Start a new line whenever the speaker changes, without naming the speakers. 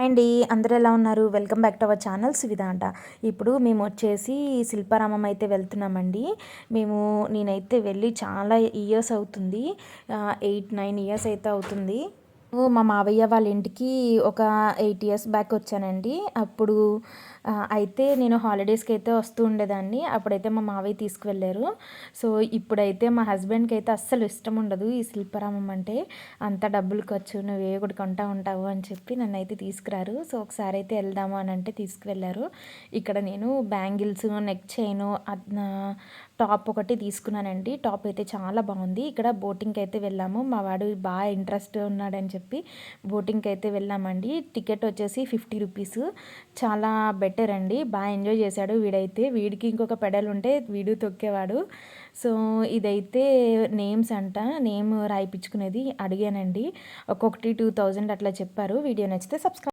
అండి, అందరూ ఎలా ఉన్నారు? Welcome back to our channel Suvidha అంట. ఇప్పుడు మేము వచ్చేసి శిల్పారామం అయితే వెళ్తున్నామండి. నేనైతే వెళ్ళి చాలా ఇయర్స్ అవుతుంది. 8, 9 ఇయర్స్ అయితే అవుతుంది. మా మావయ్య వాళ్ళ ఇంటికి ఒక 8 ఇయర్స్ బ్యాక్ వచ్చానండి. అప్పుడు అయితే నేను హాలిడేస్కి అయితే వస్తూ ఉండేదాన్ని. అప్పుడైతే మా మావయ్య తీసుకువెళ్ళారు. సో ఇప్పుడైతే మా హస్బెండ్కి అయితే అస్సలు ఇష్టం ఉండదు ఈ శిల్పారామం అంటే. అంత డబ్బులు ఖర్చు, నువ్వు ఏ ఒకటి కొంటా ఉంటావు అని చెప్పి నన్నైతే తీసుకురారు. సో ఒకసారి అయితే వెళ్దాము అని అంటే తీసుకువెళ్ళారు. ఇక్కడ నేను బ్యాంగిల్స్, నెక్ చైను, టాప్ ఒకటి తీసుకున్నానండి. టాప్ అయితే చాలా బాగుంది. ఇక్కడ బోటింగ్కి అయితే వెళ్ళాము. మా వాడు బాగా ఇంట్రెస్ట్ ఉన్నాడని చెప్పి బోటింగ్కి అయితే వెళ్ళామండి. టికెట్ వచ్చేసి 50 రూపీస్. చాలా బెటర్ అండి. బాగా ఎంజాయ్ చేశాడు వీడైతే. వీడికి ఇంకొక పెడల్ ఉంటే వీడు తొక్కేవాడు. సో ఇదైతే నేమ్స్ అంట. నేమ్ రాయిపించుకునేది అడిగానండి. ఒక్కొక్కటి 2000 అట్లా చెప్పారు. వీడియో నచ్చితే సబ్స్క్రైబ్